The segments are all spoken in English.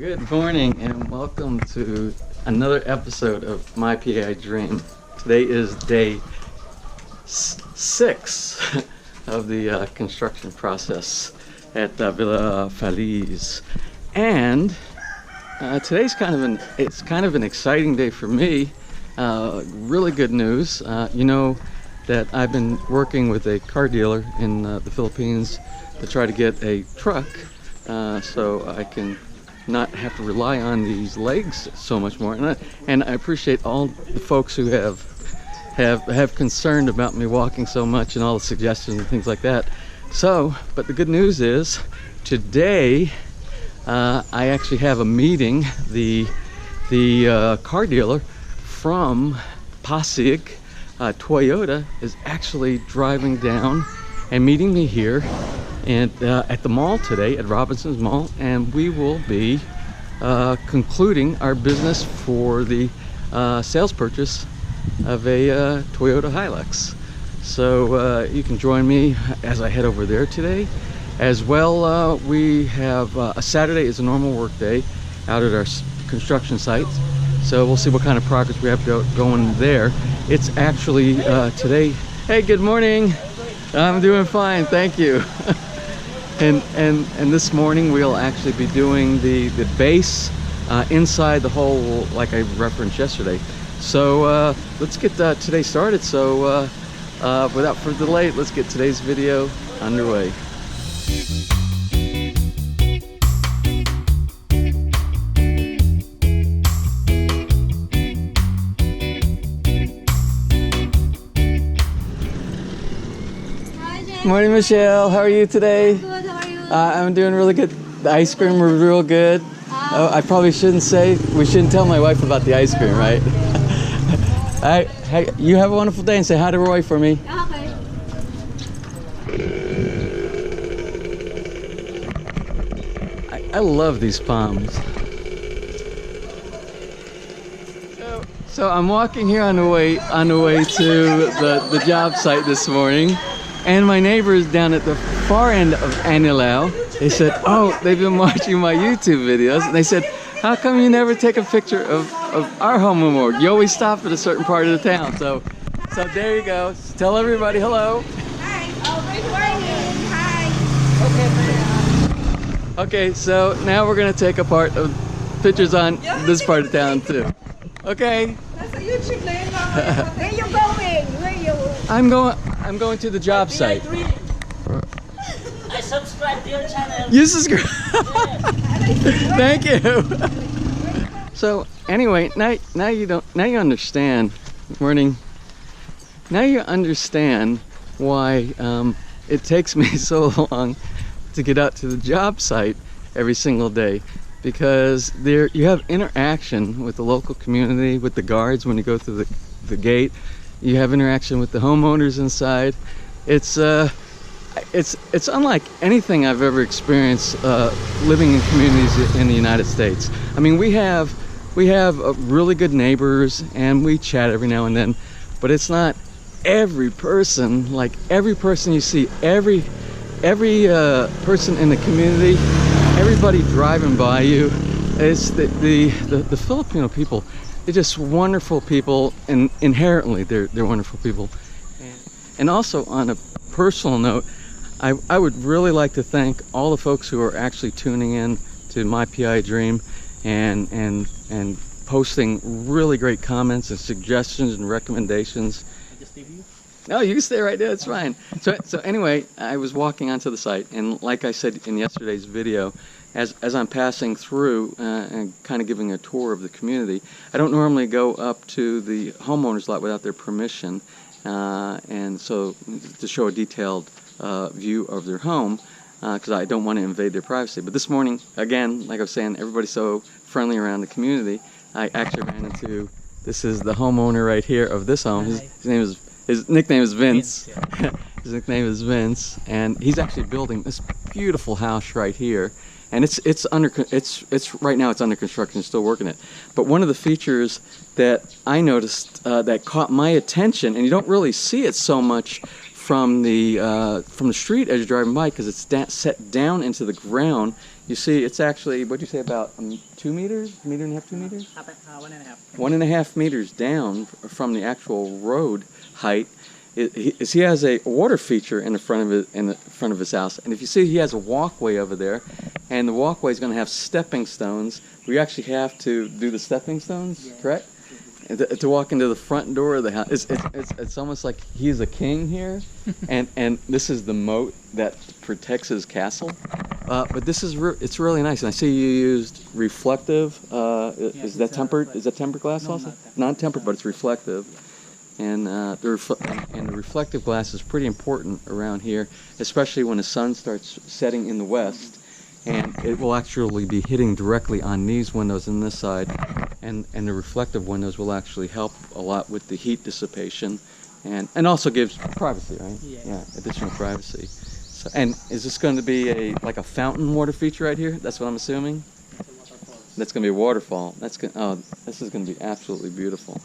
Good morning and welcome to another episode of My PI Dream. Today is day 6 of the construction process at Villa FELIZ, and today's kind of an exciting day for me. Really good news. You know that I've been working with a car dealer in the Philippines to try to get a truck so I can not have to rely on these legs so much more, and I appreciate all the folks who have concerned about me walking so much and all the suggestions and things like that. So, but the good news is today I actually have a meeting. The car dealer from Pasig, Toyota, is actually driving down and meeting me here and at the mall today, at Robinson's Mall, and we will be concluding our business for the sales purchase of a Toyota Hilux. So you can join me as I head over there today. As well, we have a Saturday is a normal work day out at our construction site, so we'll see what kind of progress we have going there. It's actually today. Hey, good morning. I'm doing fine, thank you. And this morning we'll actually be doing the base inside the hole, like I referenced yesterday. So let's get today started. So without further delay, let's get today's video underway. Morning, Michelle. How are you today? Good, how are you? I'm doing really good. The ice cream was real good. I probably shouldn't tell my wife about the ice cream, right? Hey, you have a wonderful day and say hi to Roy for me. Okay. I love these palms. So I'm walking here on the way to the job site this morning. And my neighbors down at the far end of Anilao, they said, oh, they've been watching my YouTube videos. And they said, how come you never take a picture of our home memorial? You always stop at a certain part of the town. So there you go. Tell everybody hello. Hi. Oh, good morning. Hi. Okay, so now we're going to take a part of pictures on this part of town too. Okay. That's a YouTube name. Where you going? Where you? I'm going to the job site. I subscribe to your channel. You subscribe. Thank you. So anyway, now you understand. Morning. Now you understand why it takes me so long to get out to the job site every single day, because there you have interaction with the local community, with the guards when you go through the gate. You have interaction with the homeowners inside. It's unlike anything I've ever experienced living in communities in the United States. I mean, we have really good neighbors and we chat every now and then, but it's not every person. Like every person you see, every person in the community, everybody driving by you. It's the Filipino people. They're just wonderful people, and inherently they're wonderful people. And also on a personal note, I would really like to thank all the folks who are actually tuning in to My PI Dream and posting really great comments and suggestions and recommendations. Just leave you? No, you can stay right there, it's fine. So anyway, I was walking onto the site, and like I said in yesterday's video, as I'm passing through and kind of giving a tour of the community, I don't normally go up to the homeowners lot without their permission, and so to show a detailed view of their home, because I don't want to invade their privacy. But this morning, again, like I was saying, everybody's so friendly around the community. I actually ran into, this is the homeowner right here of this home. His nickname is Vince. Yeah. His nickname is Vince, and he's actually building this beautiful house right here. And it's right now it's under construction, still working it. But one of the features that I noticed that caught my attention, and you don't really see it so much from the street as you're driving by, because it's set down into the ground. you see it's actually, what'd you say, about 2 meters? Meter and a half, 2 meters? 1.5. 1.5 meters down from the actual road height. He has a water feature in the front of his house, and if you see, he has a walkway over there, and the walkway is going to have stepping stones. We actually have to do the stepping stones, correct? To walk into the front door of the house. It's almost like he's a king here, and this is the moat that protects his castle. But this is it's really nice, and I see you used reflective. Is that tempered? Is that tempered glass also? Not tempered, but it's reflective. And the reflective glass is pretty important around here, especially when the sun starts setting in the west, and it will actually be hitting directly on these windows on this side, and the reflective windows will actually help a lot with the heat dissipation, and also gives privacy, right? Yeah, additional privacy. So, and is this going to be like a fountain water feature right here? That's what I'm assuming. That's going to be a waterfall. This is going to be absolutely beautiful.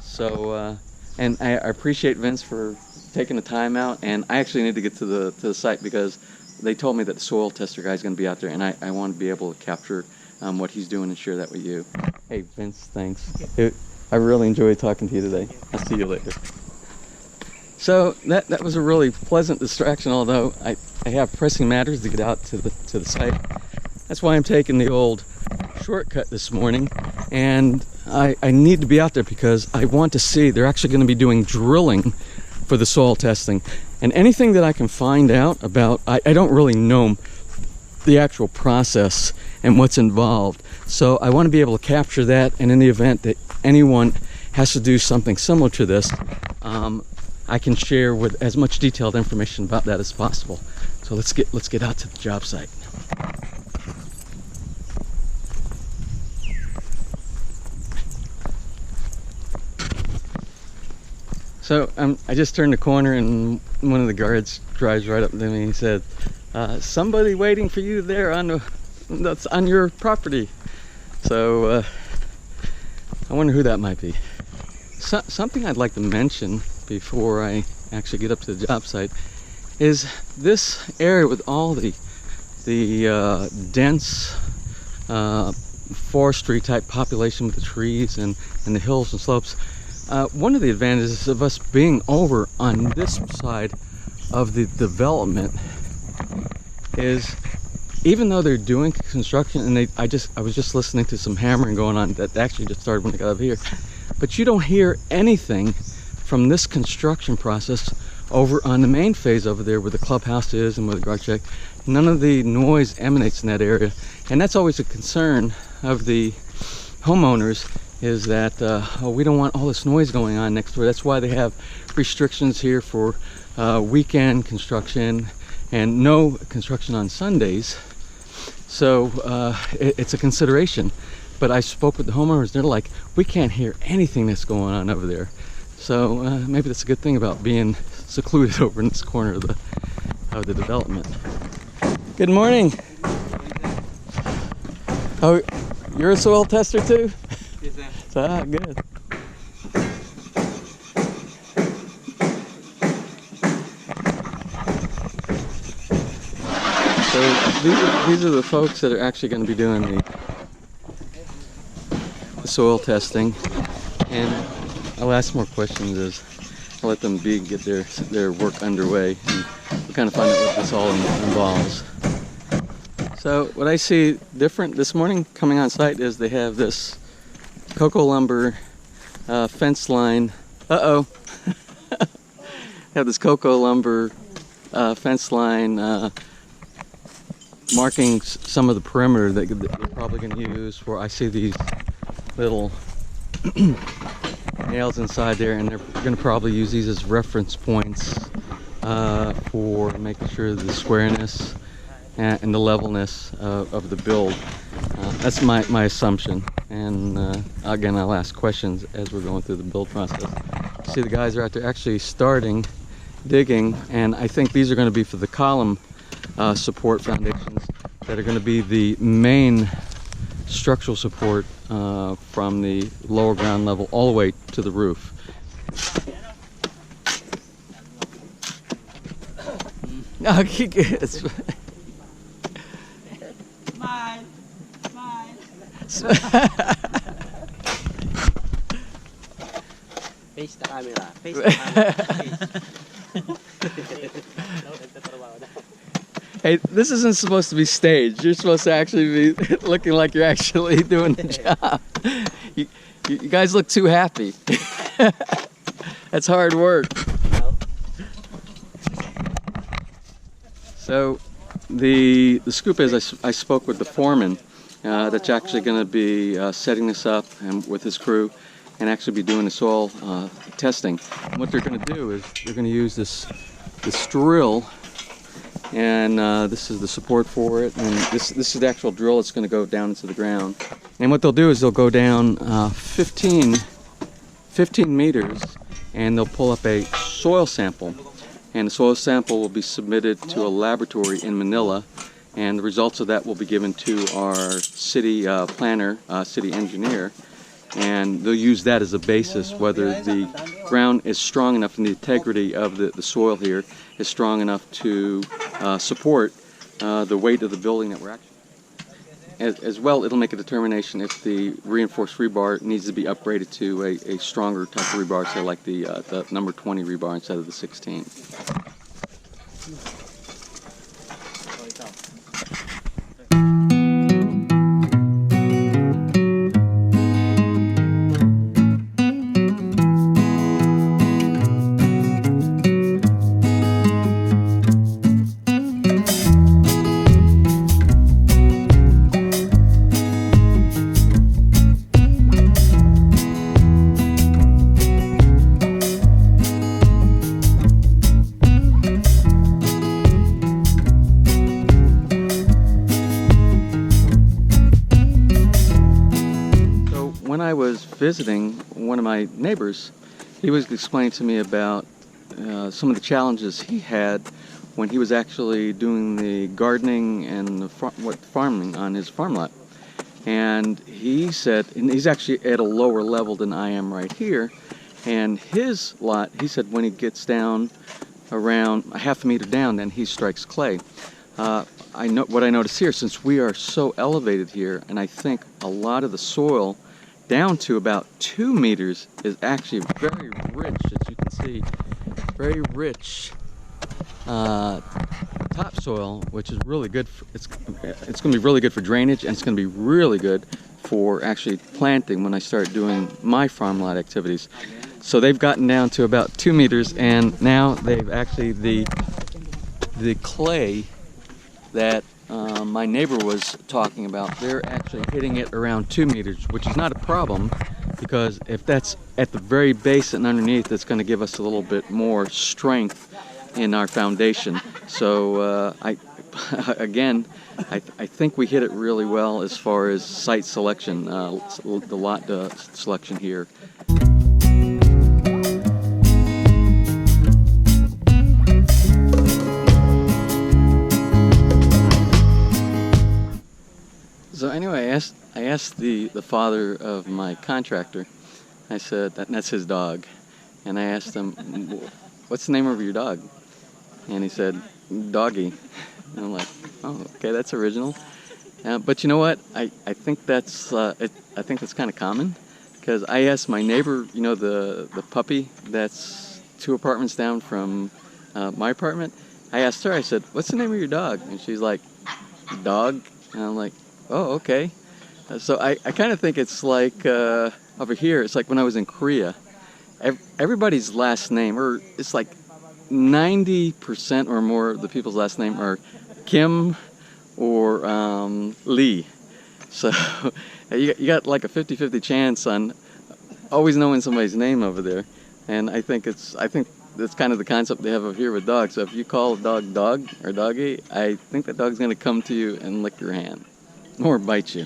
So. And I appreciate Vince for taking the time out, and I actually need to get to the site because they told me that the soil tester guy is going to be out there, and I want to be able to capture what he's doing and share that with you. Hey Vince, thanks. I really enjoyed talking to you today. I'll see you later. So that was a really pleasant distraction, although I have pressing matters to get out to the site. That's why I'm taking the old shortcut this morning, and I need to be out there because I want to see. They're actually going to be doing drilling for the soil testing, and anything that I can find out about, I don't really know the actual process and what's involved, so I want to be able to capture that, and in the event that anyone has to do something similar to this, I can share with as much detailed information about that as possible. So let's get out to the job site. So I just turned the corner, and one of the guards drives right up to me. He said, "Somebody waiting for you there that's on your property." So I wonder who that might be. Something I'd like to mention before I actually get up to the job site is this area with all the dense forestry type population with the trees and the hills and slopes. One of the advantages of us being over on this side of the development is, even though they're doing construction, and I was just listening to some hammering going on that actually just started when I got up here, but you don't hear anything from this construction process over on the main phase over there where the clubhouse is and where the garage check. None of the noise emanates in that area, and that's always a concern of the homeowners, is that we don't want all this noise going on next door. That's why they have restrictions here for weekend construction and no construction on Sundays. So it's a consideration. But I spoke with the homeowners, they're like, we can't hear anything that's going on over there. So maybe that's a good thing about being secluded over in this corner of the development. Good morning. Oh, you're a soil tester too? Good. So these are the folks that are actually going to be doing the soil testing, and I'll ask more questions as I'll let them get their work underway, and we'll kind of find out what this all involves. So what I see different this morning coming on site is they have this cocoa lumber fence line. Have this cocoa lumber fence line marking some of the perimeter that they're probably going to use for. I see these little nails inside there, and they're going to probably use these as reference points for making sure the squareness and the levelness of the build. That's my assumption, and again, I'll ask questions as we're going through the build process. See, the guys are out there actually starting digging, and I think these are going to be for the column support foundations that are going to be the main structural support from the lower ground level all the way to the roof. Face the camera. Face the camera. Hey, this isn't supposed to be staged. You're supposed to actually be looking like you're actually doing the job. You guys look too happy. That's hard work. So the scoop is I spoke with the foreman that's actually going to be setting this up and with his crew and actually be doing the soil testing. And what they're going to do is they're going to use this drill, and this is the support for it, and this is the actual drill that's going to go down into the ground. And what they'll do is they'll go down 15 meters, and they'll pull up a soil sample. And the soil sample will be submitted to a laboratory in Manila, and the results of that will be given to our city planner, city engineer, and they'll use that as a basis whether the ground is strong enough and the integrity of the soil here is strong enough to support the weight of the building that we're actually. As well, it'll make a determination if the reinforced rebar needs to be upgraded to a stronger type of rebar, say like the number 20 rebar instead of the 16. When I was visiting one of my neighbors, he was explaining to me about some of the challenges he had when he was actually doing the gardening and the farming on his farm lot. And he said, and he's actually at a lower level than I am right here, and his lot, he said when he gets down around a half a meter down, then he strikes clay. I know what I notice here, since we are so elevated here, and I think a lot of the soil down to about 2 meters is actually very rich, as you can see, very rich topsoil, which is really good. It's going to be really good for drainage, and it's going to be really good for actually planting when I start doing my farm lot activities. So they've gotten down to about 2 meters, and now they've actually the clay that my neighbor was talking about, they're actually hitting it around 2 meters, which is not a problem, because if that's at the very base and underneath, it's going to give us a little bit more strength in our foundation. So I think we hit it really well as far as site selection, the lot selection here. So anyway, I asked the father of my contractor, I said, that's his dog, and I asked him, what's the name of your dog? And he said, Doggy. And I'm like, oh, okay, that's original. But you know what? I think that's kind of common, because I asked my neighbor, you know, the puppy that's 2 apartments down from my apartment. I asked her, I said, what's the name of your dog? And she's like, Dog. And I'm like, oh, okay. So I kind of think it's like over here, it's like when I was in Korea, everybody's last name, or it's like 90% or more of the people's last name are Kim or Lee. So you got like a 50-50 chance on always knowing somebody's name over there. And I think that's kind of the concept they have over here with dogs. So if you call a dog dog or doggy, I think that dog's going to come to you and lick your hand or bite you.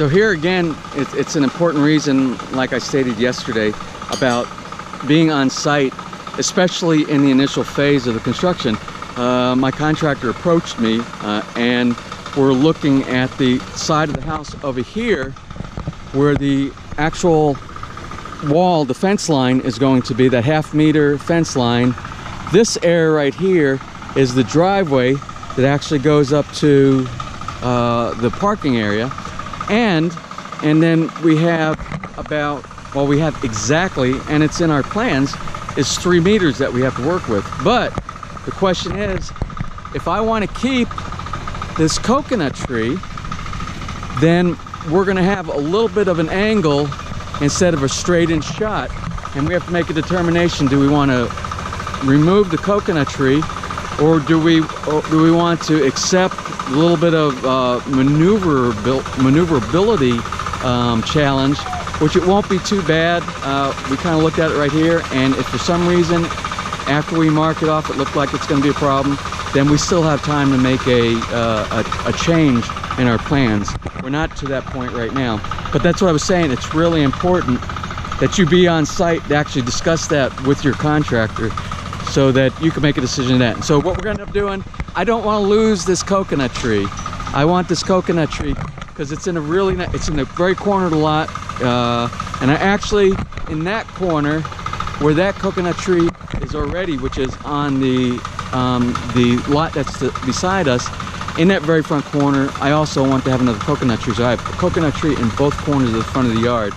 So here again, it's an important reason, like I stated yesterday, about being on site, especially in the initial phase of the construction. My contractor approached me and we're looking at the side of the house over here where the actual wall, the fence line is going to be, that half-meter fence line. This area right here is the driveway that actually goes up to the parking area. And then we have about, well, we have exactly, and it's in our plans, is 3 meters that we have to work with. But the question is, if I want to keep this coconut tree, then we're going to have a little bit of an angle instead of a straight-in shot, and we have to make a determination. Do we want to remove the coconut tree, or do we want to accept a little bit of maneuverability challenge, which it won't be too bad. We kind of looked at it right here, and if for some reason after we mark it off it looked like it's going to be a problem, then we still have time to make a change in our plans. We're not to that point right now, but that's what I was saying. It's really important that you be on site to actually discuss that with your contractor so that you can make a decision then. So what we're going to end up doing, I don't want to lose this coconut tree. I want this coconut tree because it's in a really nice, it's in the very corner of the lot, and I actually, in that corner where that coconut tree is already, which is on the lot that's beside us, in that very front corner, I also want to have another coconut tree. So I have a coconut tree in both corners of the front of the yard.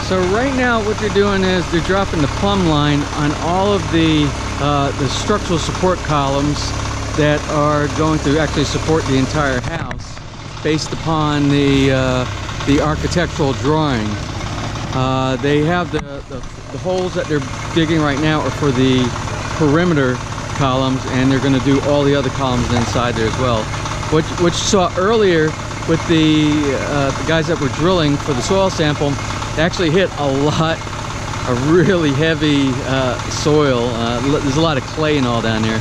So right now what they're doing is they're dropping the plumb line on all of the structural support columns that are going to actually support the entire house based upon the architectural drawing. They have the holes that they're digging right now are for the perimeter columns, and they're going to do all the other columns inside there as well. What you saw earlier with the guys that were drilling for the soil sample, they actually hit a lot of really heavy soil. There's a lot of clay and all down there,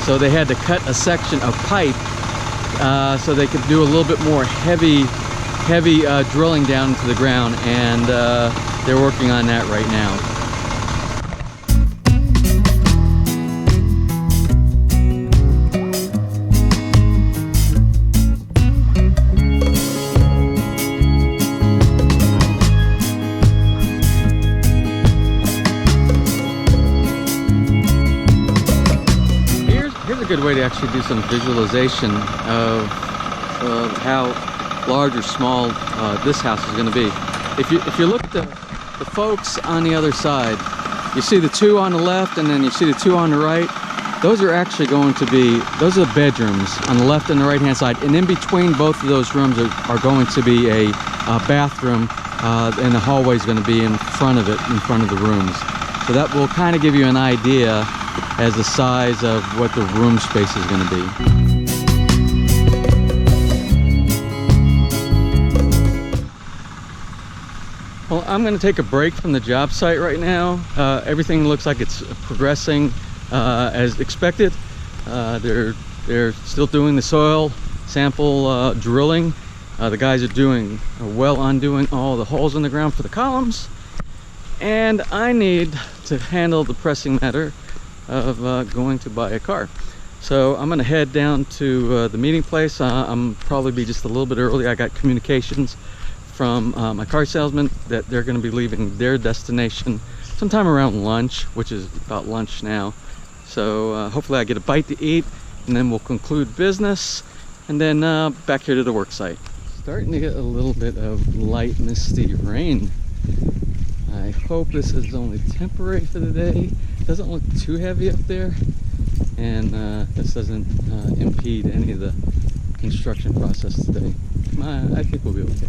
so they had to cut a section of pipe so they could do a little bit more heavy drilling down into the ground, and they're working on that right now. Good way to actually do some visualization of how large or small this house is going to be. If you look at the folks on the other side, you see the two on the left and then you see the two on the right. Those are actually going to be, those are the bedrooms on the left and the right hand side, and in between both of those rooms are going to be a bathroom, and the hallway is going to be in front of it, in front of the rooms. So that will kind of give you an idea as the size of what the room space is going to be. Well, I'm going to take a break from the job site right now. Everything looks like it's progressing as expected. They're still doing the soil sample drilling. The guys are well undoing all the holes in the ground for the columns. And I need to handle the pressing matter of going to buy a car. So I'm going to head down to the meeting place. I'm probably be just a little bit early. I got communications from my car salesman that they're going to be leaving their destination sometime around lunch, which is about lunch now. So hopefully I get a bite to eat, and then we'll conclude business, and then back here to the work site. Starting to get a little bit of light misty rain. I hope this is only temporary for the day. Doesn't look too heavy up there, and this doesn't impede any of the construction process today. I think we'll be okay.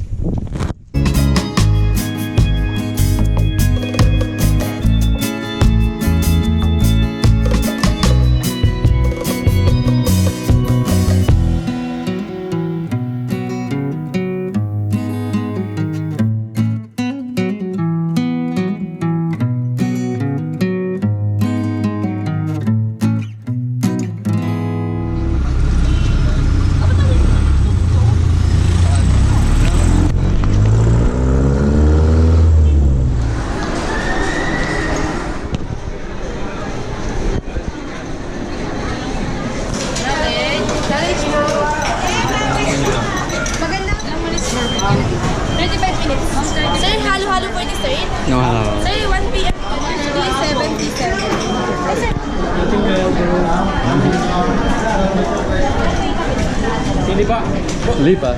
No, Sir, 1 p.m. 377. Lipa.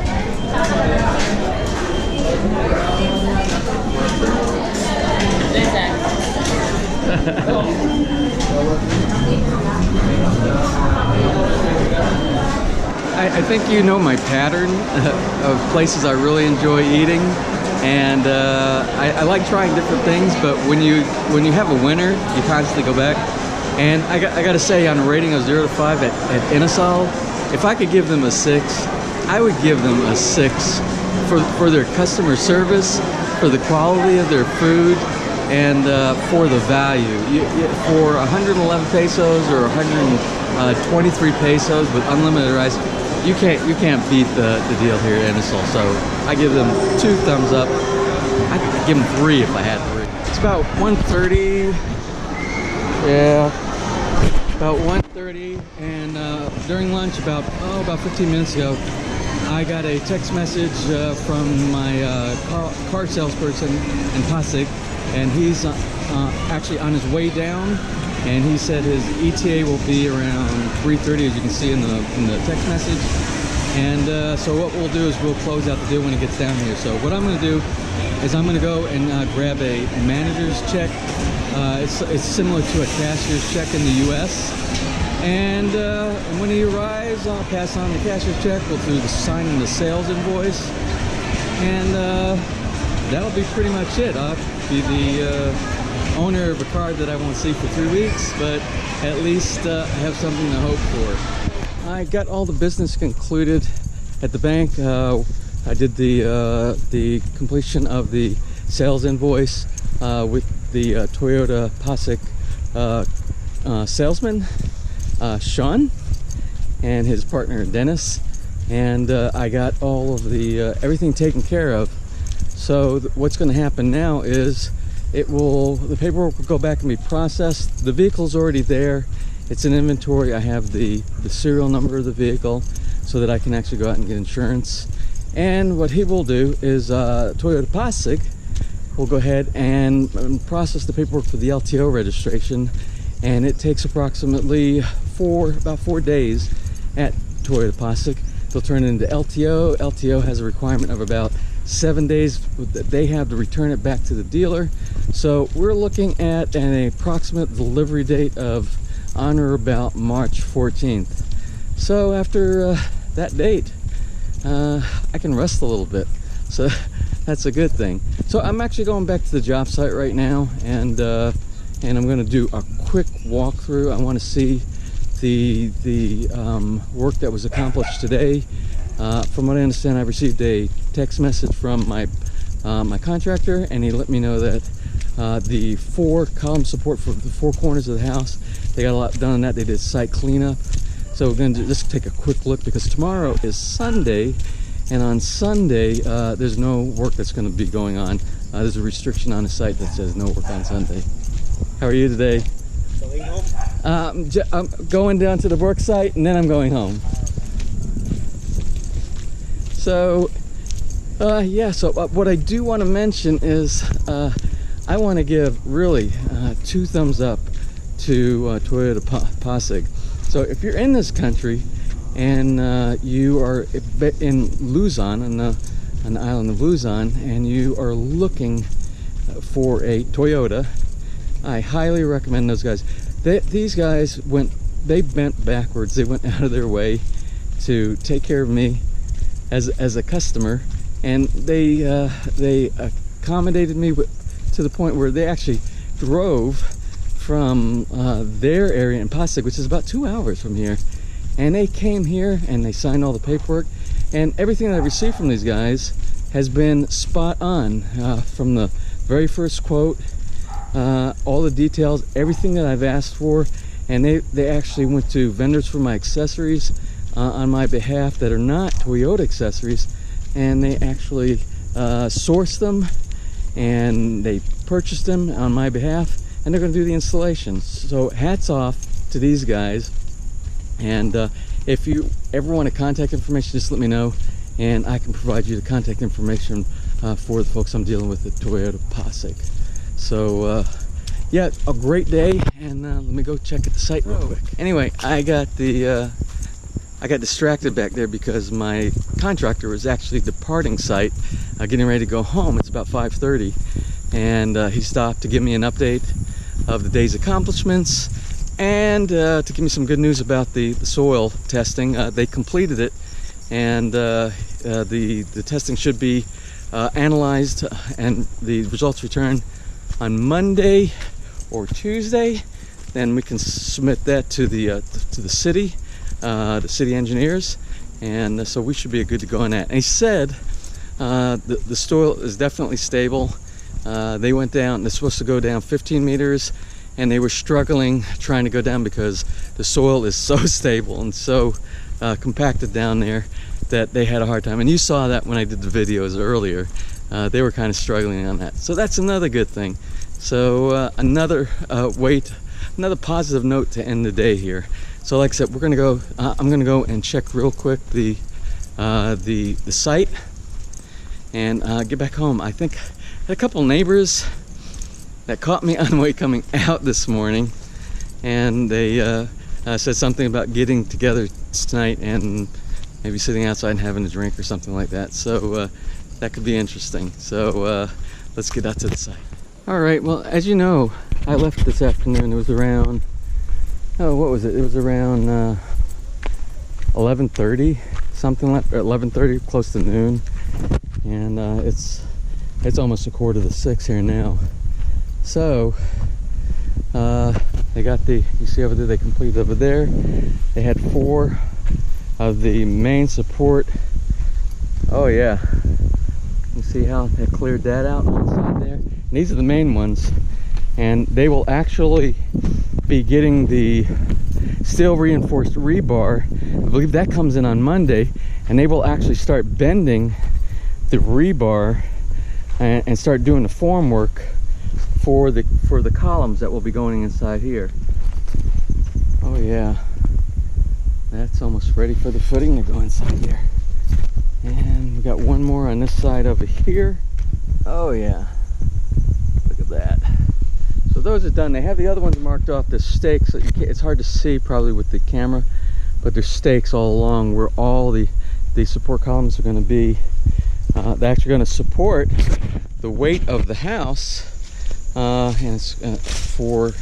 I think you know my pattern of places I really enjoy eating, and I like trying different things, but when you have a winner, you constantly go back. And I got to say, on a rating of 0 to 5 at Inasal, if I could give them a 6, I would give them a 6 for their customer service, for the quality of their food, and for the value. For 111 pesos or 123 pesos with unlimited rice, you can't beat the deal here at Inasal. So I give them 2 thumbs up. I'd give them 3 if I had 3. It's about 1:30. Yeah, about 1:30, and during lunch, about 15 minutes ago, I got a text message from my car salesperson in Pasig, and he's actually on his way down, and he said his ETA will be around 3:30, as you can see in the text message. And so what we'll do is we'll close out the deal when he gets down here. So what I'm going to do is I'm going to go and grab a manager's check. It's similar to a cashier's check in the U.S. And when he arrives, I'll pass on the cashier's check. We'll do the signing the sales invoice, and that'll be pretty much it. I'll be the owner of a car that I won't see for 3 weeks, but at least I have something to hope for. I got all the business concluded at the bank. I did the completion of the sales invoice with the Toyota Pasig salesman, Sean, and his partner Dennis, and I got all of the everything taken care of. So what's going to happen now is the paperwork will go back and be processed. The vehicle's already there. It's in inventory. I have the serial number of the vehicle so that I can actually go out and get insurance. And what he will do is Toyota Pasig will go ahead and process the paperwork for the LTO registration, and it takes approximately about 4 days at Toyota Pasig. They'll turn it into LTO. LTO has a requirement of about 7 days that they have to return it back to the dealer. So we're looking at an approximate delivery date of on or about March 14th. So after that date, I can rest a little bit. So that's a good thing. So I'm actually going back to the job site right now, and I'm going to do a quick walkthrough. I want to see the work that was accomplished today. From what I understand, I received a text message from my contractor, and he let me know that the 4-column support for the 4 corners of the house, they got a lot done on that. They did site cleanup. So we're going to just take a quick look, because tomorrow is Sunday, and on Sunday there's no work that's going to be going on. There's a restriction on the site that says no work on Sunday. How are you today? Going home? I'm going down to the work site, and then I'm going home. So yeah, so what I do want to mention is I want to give really 2 thumbs up to Toyota Pasig. So if you're in this country and you are in Luzon, on the island of Luzon, and you are looking for a Toyota, I highly recommend those guys. These guys they bent backwards. They went out of their way to take care of me as a customer, and they accommodated me to the point where they actually drove from their area in Pasig, which is about 2 hours from here, and they came here and they signed all the paperwork, and everything that I received from these guys has been spot on, from the very first quote, all the details, everything that I've asked for. And they actually went to vendors for my accessories on my behalf that are not Toyota accessories, and they actually sourced them and they purchased them on my behalf, and they're going to do the installation. So hats off to these guys. And if you ever want a contact information, just let me know, and I can provide you the contact information for the folks I'm dealing with at Toyota Pasig. So yeah, a great day, and let me go check at the site real quick. Anyway, I got distracted back there because my contractor was actually departing site, getting ready to go home. It's about 5:30, and he stopped to give me an update of the day's accomplishments, and to give me some good news about the soil testing. They completed it, and the testing should be analyzed and the results returned on Monday or Tuesday. Then we can submit that to the city engineers, and so we should be good to go on that. And he said the soil is definitely stable. They went down, they're supposed to go down 15 meters, and they were struggling trying to go down because the soil is so stable and so compacted down there that they had a hard time. And you saw that when I did the videos earlier. They were kind of struggling on that. So that's another good thing. So another positive note to end the day here. So like I said, we're gonna go. I'm gonna go and check real quick the site and get back home. I think I had a couple neighbors that caught me on the way coming out this morning, and they said something about getting together tonight and maybe sitting outside and having a drink or something like that. So that could be interesting. So let's get out to the site. All right, well, as you know, I left this afternoon. It was around, oh, what was it? It was around 11:30, something like 11:30, close to noon. And it's almost 5:45 here now. So they got you see over there, they completed over there. They had 4 of the main support. Oh yeah, you see how they cleared that out on the side there? And these are the main ones, and they will actually be getting the steel reinforced rebar. I believe that comes in on Monday, and they will actually start bending the rebar and start doing the form work for the columns that will be going inside here. Oh yeah, that's almost ready for the footing to go inside here. And we got one more on this side over here. Oh yeah, look at that. So those are done. They have the other ones marked off. The stakes, it's hard to see probably with the camera, but there's stakes all along where all the support columns are going to be. They're actually going to support the weight of the house, and it's for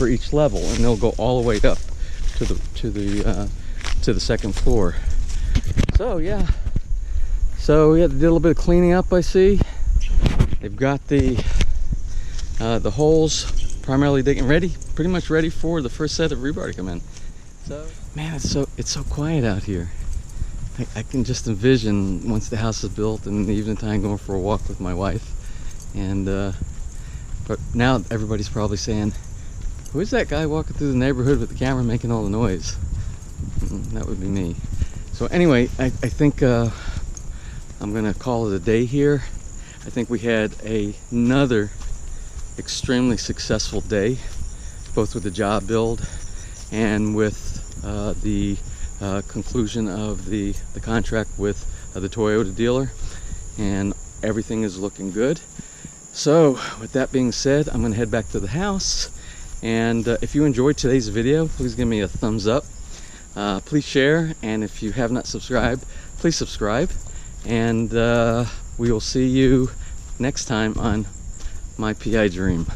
each level, and they'll go all the way up to the second floor. So yeah. So yeah, they did a little bit of cleaning up, I see. They've got the holes primarily digging ready, pretty much ready for the first set of rebar to come in. So man, it's so quiet out here. I can just envision once the house is built and in the evening time going for a walk with my wife. And but now everybody's probably saying, who is that guy walking through the neighborhood with the camera making all the noise? That would be me. So anyway, I think I'm gonna call it a day here. I think we had another extremely successful day, both with the job build and with the conclusion of the contract with the Toyota dealer, and everything is looking good. So with that being said, I'm gonna head back to the house And if you enjoyed today's video, please give me a thumbs up. Please share, and if you have not subscribed, please subscribe. And we will see you next time on My PI Dream.